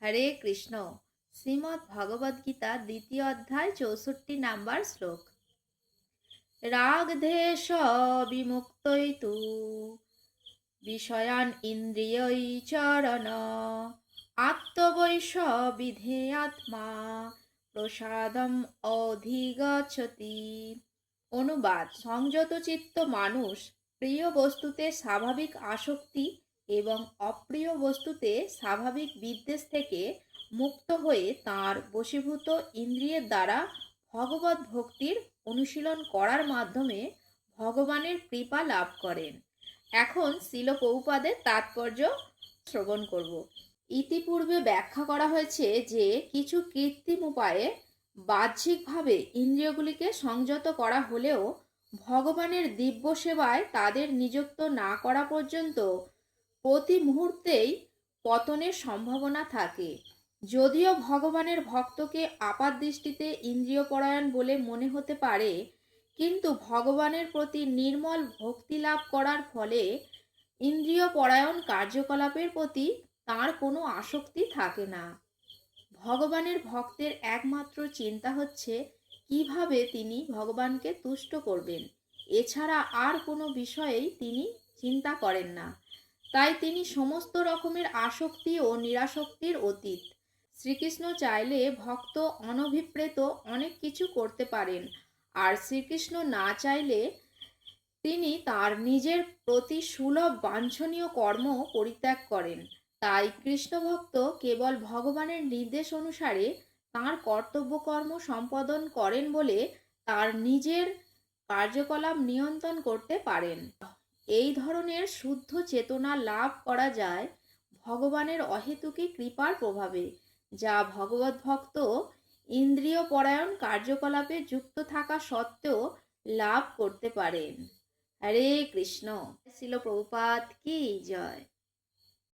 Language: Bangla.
হরে কৃষ্ণ। শ্রীমদ্ ভগবদ গীতা দ্বিতীয় অধ্যায় 64 নাম্বার শ্লোক। রাগদ্বেষ বিমুক্তৈ তু বিষয়ান ইন্দ্রিয়ৈ চরণ আত্মবৈষ বিধেয়াত্মা প্রসাদম অধিগচ্ছতি। অনুবাদ: সংযত চিত্ত মানুষ প্রিয় বস্তুতে স্বাভাবিক আসক্তি এবং অপ্রিয় বস্তুতে স্বাভাবিক বিদ্বেষ থেকে মুক্ত হয়ে তাঁর বশীভূত ইন্দ্রিয়ের দ্বারা ভগবত ভক্তির অনুশীলন করার মাধ্যমে ভগবানের কৃপা লাভ করেন। এখন শ্রীল প্রভুপাদের তাৎপর্য শ্রবণ করব। ইতিপূর্বে ব্যাখ্যা করা হয়েছে যে কিছু কৃত্রিম উপায়ে বাহ্যিকভাবে ইন্দ্রিয়গুলিকে সংযত করা হলেও ভগবানের দিব্য সেবায় তাদের নিযুক্ত না করা পর্যন্ত প্রতি মুহূর্তেই পতনের সম্ভাবনা থাকে। যদিও ভগবানের ভক্তকে আপাতদৃষ্টিতে ইন্দ্রিয়পরায়ণ বলে মনে হতে পারে, কিন্তু ভগবানের প্রতি নির্মল ভক্তি লাভ করার ফলে ইন্দ্রিয়পরায়ণ কার্যকলাপের প্রতি তার কোনো আসক্তি থাকে না। ভগবানের ভক্তের একমাত্র চিন্তা হচ্ছে কিভাবে তিনি ভগবানকে তুষ্ট করবেন, এছাড়া আর কোনো বিষয়েই তিনি চিন্তা করেন না। তাই তিনি সমস্ত রকমের আসক্তি ও নিরাসক্তির অতীত। শ্রীকৃষ্ণ চাইলে ভক্ত অনভিপ্রেত অনেক কিছু করতে পারেন, আর শ্রীকৃষ্ণ না চাইলে তিনি তার নিজের প্রতি সুলভ বাঞ্ছনীয় কর্ম পরিত্যাগ করেন। তাই কৃষ্ণভক্ত কেবল ভগবানের নির্দেশ অনুসারে তাঁর কর্তব্য কর্ম সম্পাদন করেন বলে তার নিজের কার্যকলাপ নিয়ন্ত্রণ করতে পারেন। এই ধরনের শুদ্ধ চেতনা লাভ করা যায় ভগবানের অহেতুকী কৃপার প্রভাবে, যা ভগবত ভক্ত ইন্দ্রিয় পরায়ণ কার্যকলাপে যুক্ত থাকা সত্ত্বেও লাভ করতে পারেন। হরে কৃষ্ণ। শ্রীল প্রভুপাদ কি জয়।